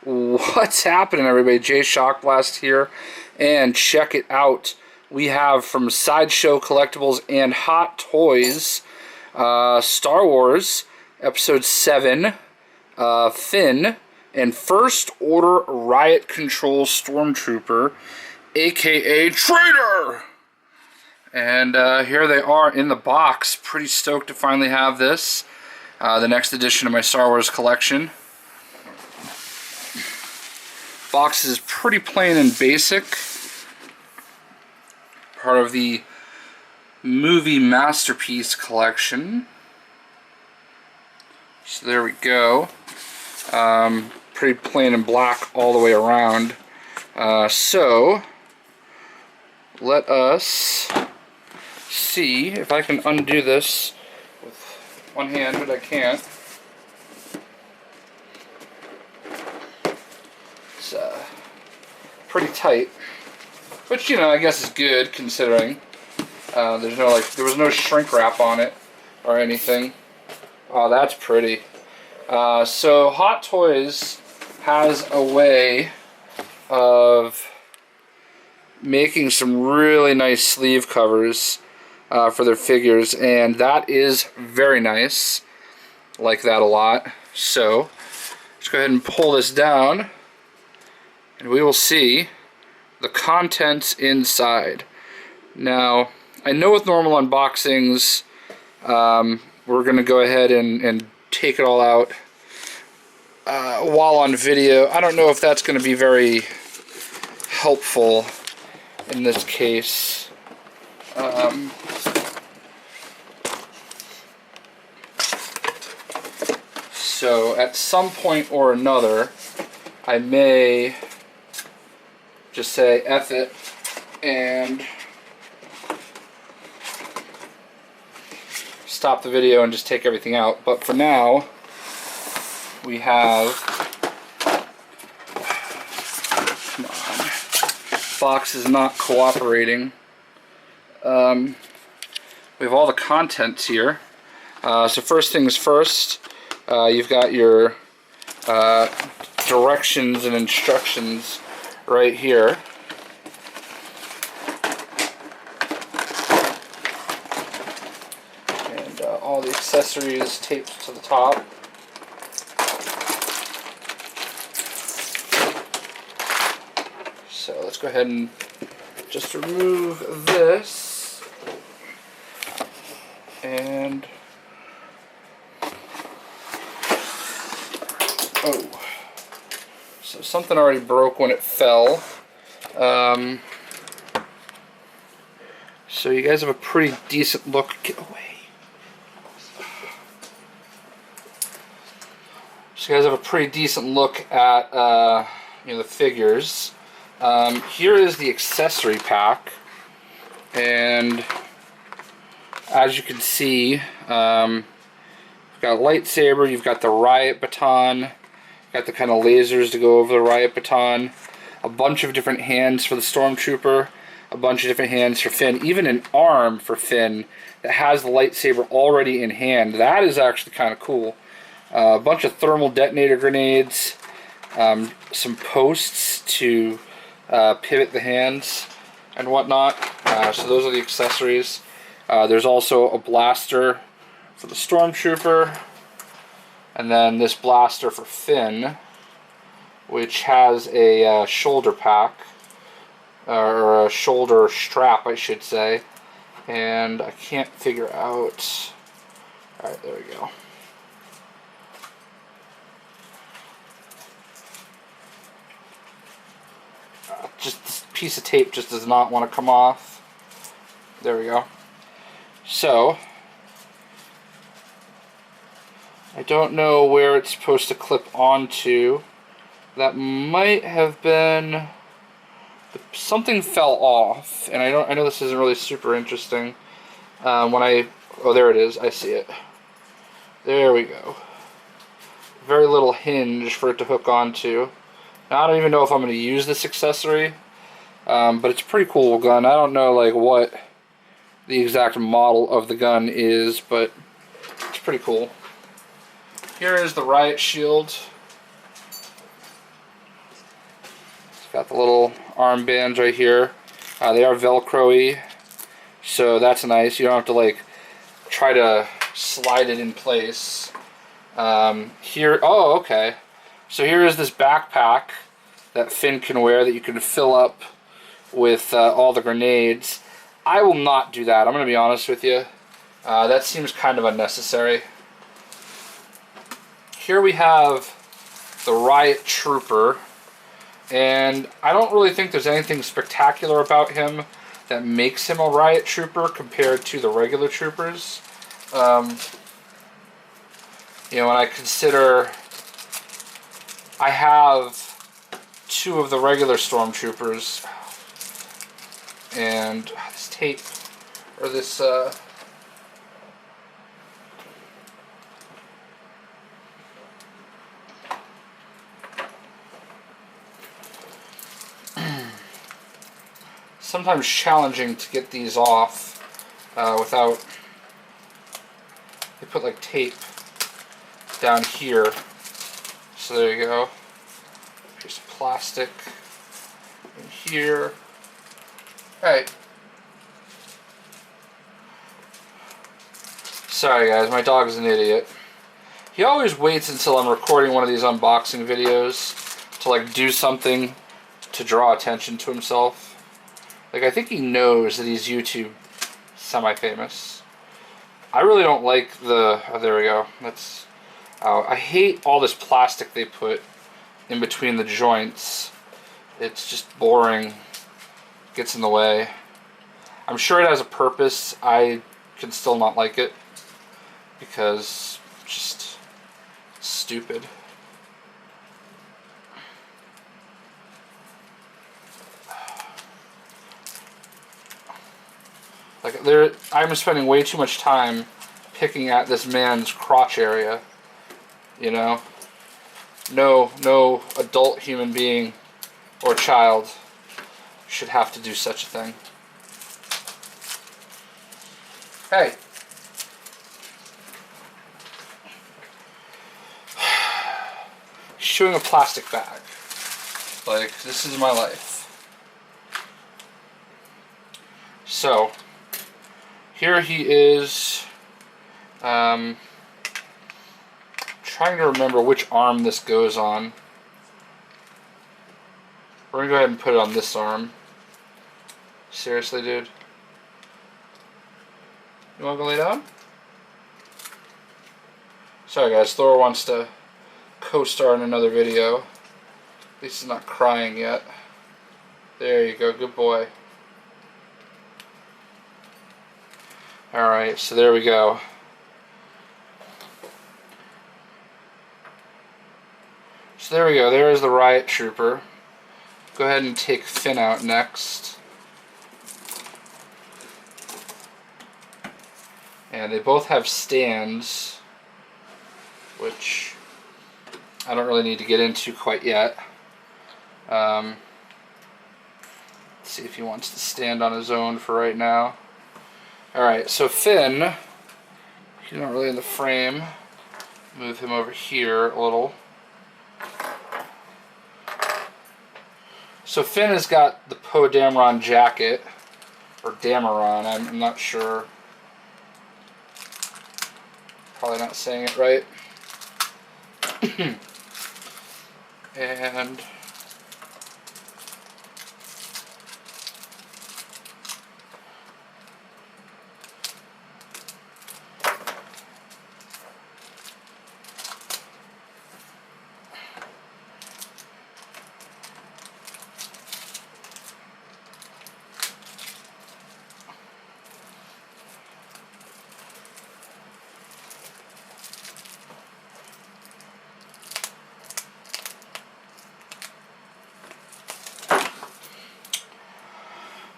What's happening, everybody? Jay Shockblast here, and check it out. We have from Sideshow Collectibles and Hot Toys, Star Wars Episode 7, Finn, and First Order Riot Control Storm Trooper, aka Traitor! And here they are in the box. Pretty stoked to finally have this. The next edition of my Star Wars collection. Box is pretty plain and basic. Part of the movie masterpiece collection. So there we go. Pretty plain and black all the way around. So let us see if I can undo this with one hand, but I can't. It's pretty tight, which, you know, I guess is good considering there was no shrink wrap on it or anything. Oh, that's pretty. So Hot Toys has a way of making some really nice sleeve covers for their figures, and that is very nice. Like that a lot. So let's go ahead and pull this down, and we will see the contents inside. Now, I know with normal unboxings, we're going to go ahead and take it all out while on video. I don't know if that's going to be very helpful in this case. So at some point or another, I may just say F it and stop the video and just take everything out. But for now, we have, come on, box is not cooperating. We have all the contents here. So first things first, you've got your directions and instructions right here. And all the accessories taped to the top. So let's go ahead and just remove this. And oh, so something already broke when it fell. So you guys have a pretty decent look. Get away. So you guys have a pretty decent look at you know, the figures. Here is the accessory pack, and as you can see, you've got a lightsaber, you've got the Riot baton, got the kind of lasers to go over the Riot baton, a bunch of different hands for the Stormtrooper, a bunch of different hands for Finn, even an arm for Finn that has the lightsaber already in hand. That is actually kind of cool. A bunch of thermal detonator grenades, some posts to pivot the hands and whatnot. So those are the accessories. There's also a blaster for the Stormtrooper, and then this blaster for Finn, which has a shoulder pack, or a shoulder strap, I should say. And I can't figure out. Alright, there we go. Just this piece of tape just does not want to come off. There we go. So I don't know where it's supposed to clip onto. That might have been, something fell off, and I know this isn't really super interesting. Oh, there it is. I see it. There we go. Very little hinge for it to hook onto. Now, I don't even know if I'm going to use this accessory, but it's a pretty cool gun. I don't know like what the exact model of the gun is, but it's pretty cool. Here is the Riot Shield. Got the little armbands right here. They are Velcro-y, so that's nice. You don't have to like try to slide it in place. Here, oh, okay. So here is this backpack that Finn can wear that you can fill up with all the grenades. I will not do that, I'm going to be honest with you. That seems kind of unnecessary. Here we have the Riot Trooper, and I don't really think there's anything spectacular about him that makes him a Riot Trooper compared to the regular troopers. You know, when I consider I have 2 of the regular Stormtroopers, and this tape, or this, sometimes challenging to get these off without, they put like tape down here, so there you go. Here's plastic in here. Alright. Sorry guys, my dog is an idiot. He always waits until I'm recording one of these unboxing videos to like do something to draw attention to himself. Like, I think he knows that he's YouTube semi-famous. I really don't like the, oh, there we go. That's, I hate all this plastic they put in between the joints. It's just boring. Gets in the way. I'm sure it has a purpose. I can still not like it because it's just stupid. Like, I'm spending way too much time picking at this man's crotch area, you know? No adult human being or child should have to do such a thing. Hey. Chewing a plastic bag. Like, this is my life. So, here he is, trying to remember which arm this goes on. We're gonna go ahead and put it on this arm. Seriously, dude? You wanna go lay down? Sorry guys, Thor wants to co-star in another video. At least he's not crying yet. There you go, good boy. Alright, so there we go. So there we go, there's the Riot Trooper. Go ahead and take Finn out next. And they both have stands, which I don't really need to get into quite yet. Let's see if he wants to stand on his own for right now. Alright, so Finn, he's not really in the frame. Move him over here a little. So Finn has got the Poe Dameron jacket, or Dameron, I'm not sure. Probably not saying it right. And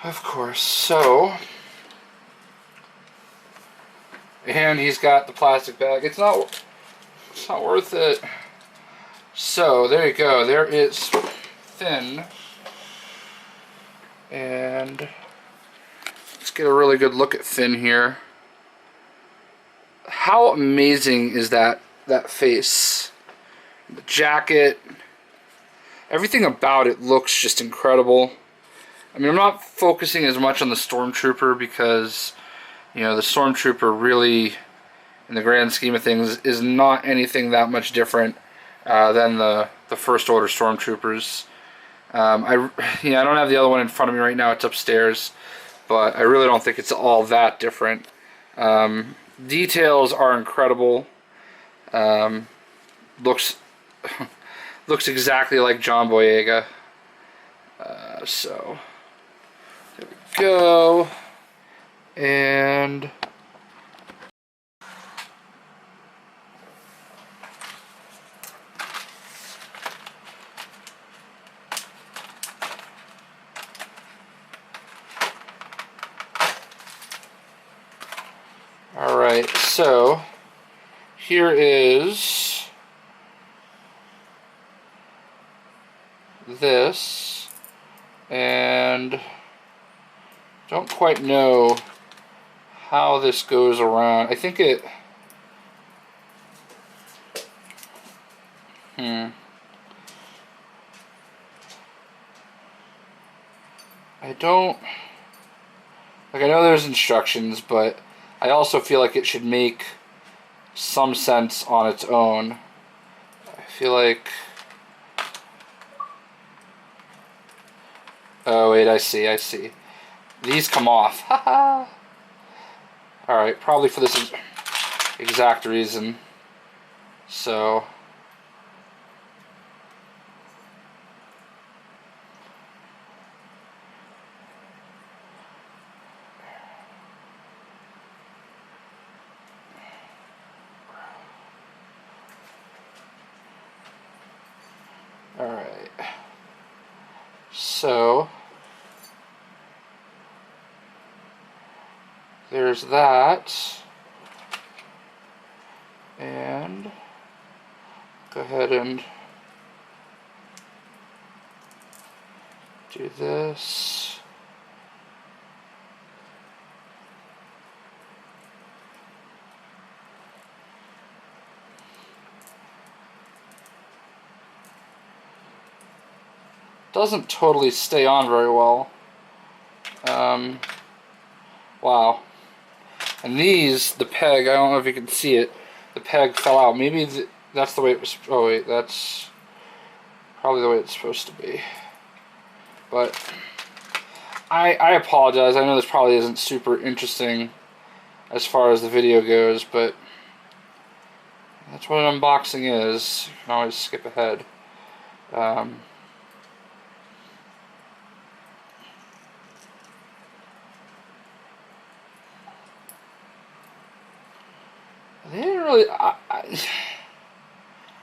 of course, so, and he's got the plastic bag. It's not worth it. So there you go. There is Finn, and let's get a really good look at Finn here. How amazing is that face? The jacket, everything about it looks just incredible. I mean, I'm not focusing as much on the Stormtrooper because, you know, the Stormtrooper really, in the grand scheme of things, is not anything that much different than the First Order Stormtroopers. I don't have the other one in front of me right now. It's upstairs, but I really don't think it's all that different. Details are incredible. Looks looks exactly like John Boyega. So there we go, and alright, so here is this, and don't quite know how this goes around. I think it I don't like, I know there's instructions, but I also feel like it should make some sense on its own. I feel like, oh wait, I see. These come off. Haha. Alright, probably for this exact reason. So alright. So there's that. And go ahead and do this. Doesn't totally stay on very well. Wow. And these, the peg, I don't know if you can see it, the peg fell out. Maybe that's the way it was. Oh wait, that's probably the way it's supposed to be. But I apologize. I know this probably isn't super interesting as far as the video goes, but that's what an unboxing is. You can always skip ahead.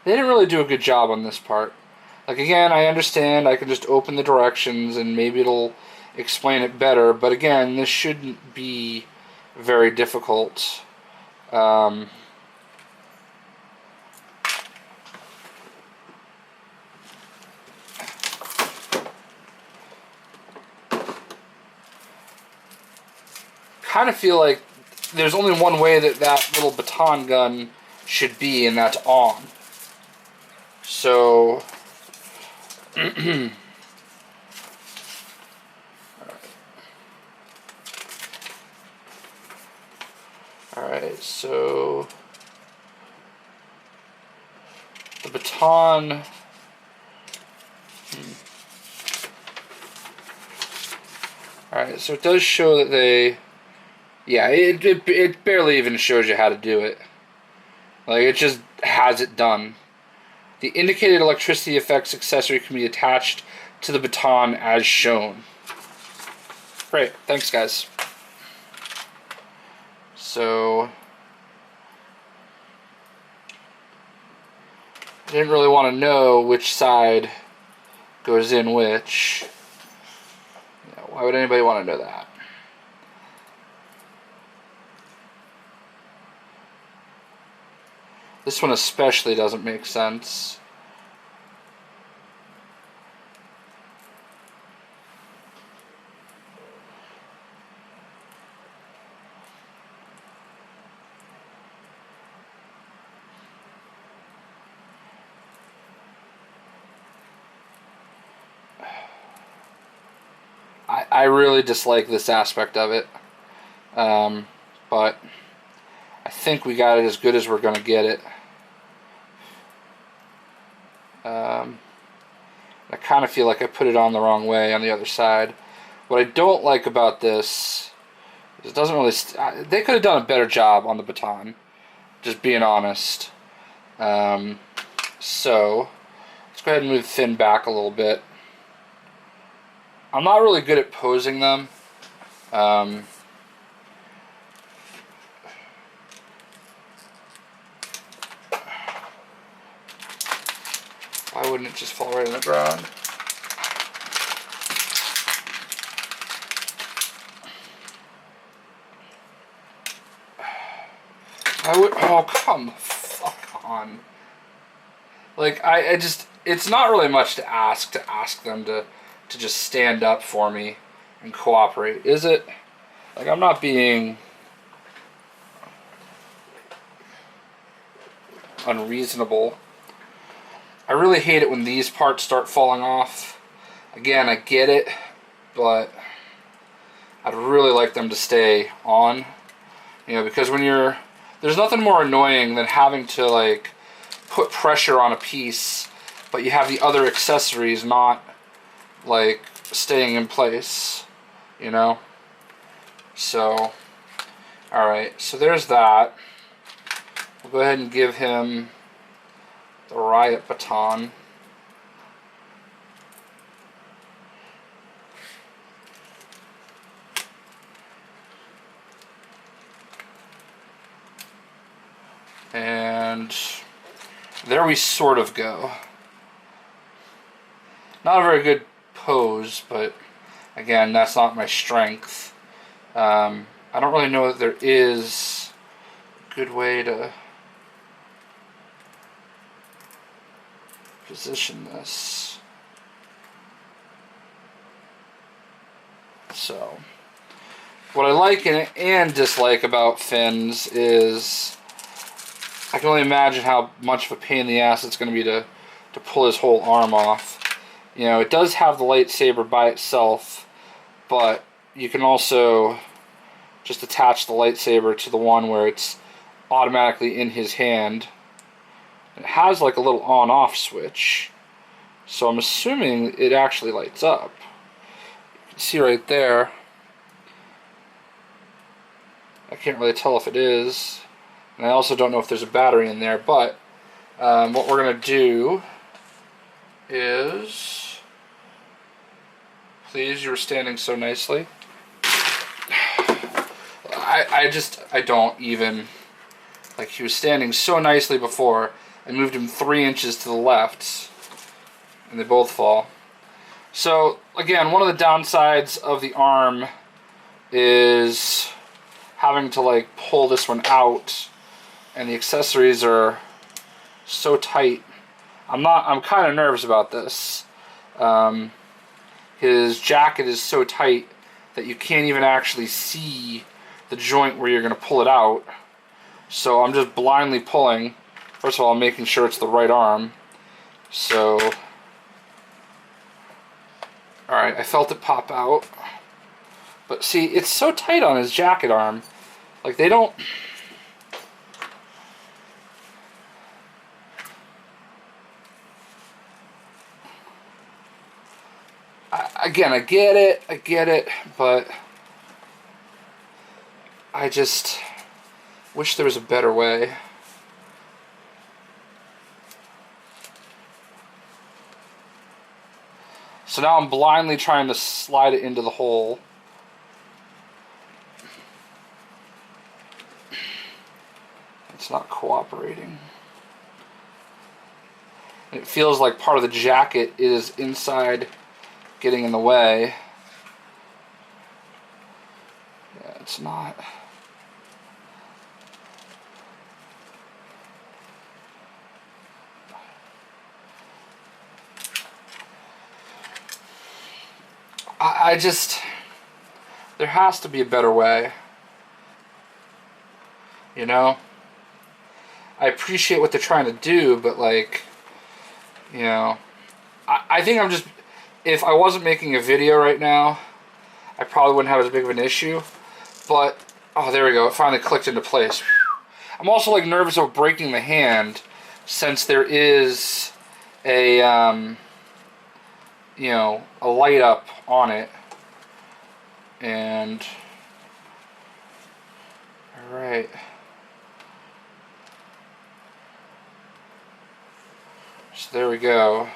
They didn't really do a good job on this part. Like, again, I understand I can just open the directions and maybe it'll explain it better, but again, this shouldn't be very difficult. Kind of feel like there's only one way that little baton gun should be, and that's on. So alright, so the baton, alright, so it does show that they, yeah, it barely even shows you how to do it. Like, it just has it done. The indicated electricity effects accessory can be attached to the baton as shown. Great, thanks guys. So I didn't really want to know which side goes in which. Yeah, why would anybody want to know that? This one especially doesn't make sense. I really dislike this aspect of it. But I think we got it as good as we're going to get it. I kind of feel like I put it on the wrong way on the other side. What I don't like about this is it doesn't really... they could have done a better job on the baton, just being honest. So, let's go ahead and move Finn back a little bit. I'm not really good at posing them. Why wouldn't it just fall right on the ground? Oh, come the fuck on. Like, I just, it's not really much to ask them to just stand up for me and cooperate, is it? Like, I'm not being unreasonable. I really hate it when these parts start falling off. Again, I get it, but I'd really like them to stay on. You know, because when you're... there's nothing more annoying than having to, like, put pressure on a piece, but you have the other accessories not, like, staying in place, you know? So, alright, so there's that. We'll go ahead and give him the Riot baton. And there we sort of go. Not a very good pose, but again, that's not my strength. I don't really know that there is a good way to position this. So, what I like and dislike about fins is I can only imagine how much of a pain in the ass it's going to be to pull his whole arm off. You know, it does have the lightsaber by itself, but you can also just attach the lightsaber to the one where it's automatically in his hand. It has like a little on-off switch, so I'm assuming it actually lights up. You can see right there. I can't really tell if it is, and I also don't know if there's a battery in there, but what we're going to do is... Please, you were standing so nicely. I don't even... Like, he was standing so nicely before. I moved him 3 inches to the left, and they both fall. So, again, one of the downsides of the arm is having to, like, pull this one out, and the accessories are so tight. I'm kind of nervous about this. His jacket is so tight that you can't even actually see the joint where you're going to pull it out. So I'm just blindly pulling. First of all, I'm making sure it's the right arm. So, alright, I felt it pop out. But see, it's so tight on his jacket arm. Like, they don't... Again, I get it, but I just wish there was a better way. So now I'm blindly trying to slide it into the hole. It's not cooperating. It feels like part of the jacket is inside, getting in the way. Yeah, it's not. I just, there has to be a better way. You know? I appreciate what they're trying to do, but like, you know, I think I'm just, if I wasn't making a video right now, I probably wouldn't have as big of an issue. But, oh, there we go. It finally clicked into place. I'm also like nervous about breaking the hand, since there is a, you know, a light up on it. And, alright. So there we go.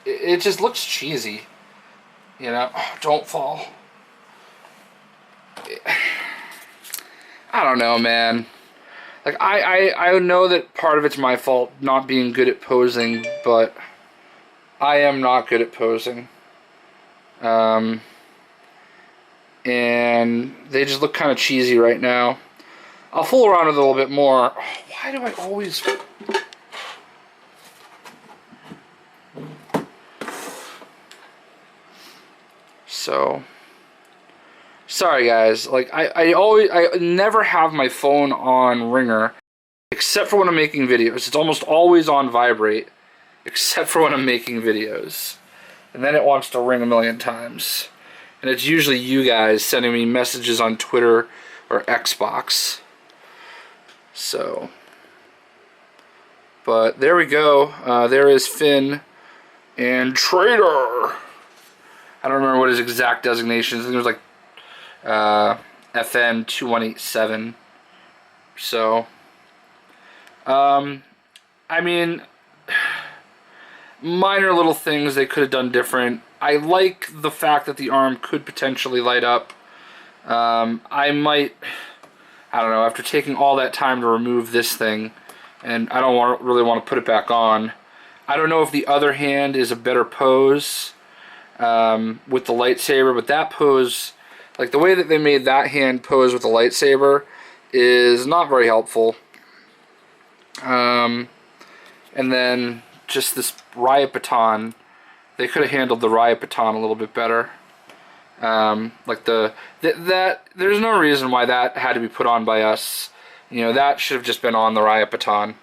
It just looks cheesy. You know, oh, don't fall. I don't know, man. Like, I know that part of it's my fault not being good at posing, but I am not good at posing. And they just look kind of cheesy right now. I'll fool around with it a little bit more. Oh, why do I always... So, sorry guys, like, I never have my phone on ringer, except for when I'm making videos. It's almost always on vibrate, except for when I'm making videos. And then it wants to ring a million times. And it's usually you guys sending me messages on Twitter or Xbox. So, but there we go. There is Finn and Traitor. I don't remember what his exact designation is. I think it was like FN 2187. So, I mean, minor little things they could have done different. I like the fact that the arm could potentially light up. I might, I don't know, after taking all that time to remove this thing, and I don't really want to put it back on, I don't know if the other hand is a better pose with the lightsaber, but that pose, like the way that they made that hand pose with the lightsaber, is not very helpful. And then just this Riot baton, they could have handled the Riot baton a little bit better. Like that there's no reason why that had to be put on by us. You know, that should have just been on the Riot baton.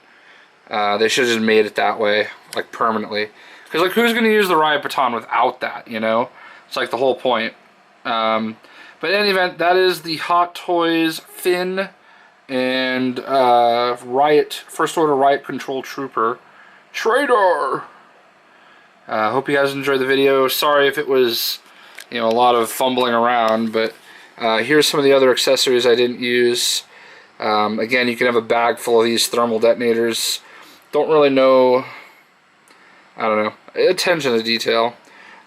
They should have just made it that way, like permanently. Because, like, who's going to use the Riot baton without that, you know? It's like the whole point. But in any event, that is the Hot Toys Finn and Riot, First Order Riot Control Trooper Traitor. Hope you guys enjoyed the video. Sorry if it was, you know, a lot of fumbling around, but here's some of the other accessories I didn't use. Again, you can have a bag full of these thermal detonators. Don't really know, I don't know, attention to detail.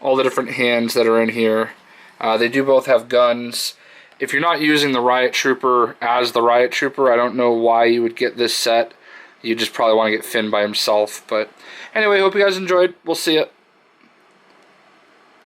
All the different hands that are in here. They do both have guns. If you're not using the Riot Trooper as the Riot Trooper, I don't know why you would get this set. You just probably want to get Finn by himself. But anyway, hope you guys enjoyed. We'll see ya.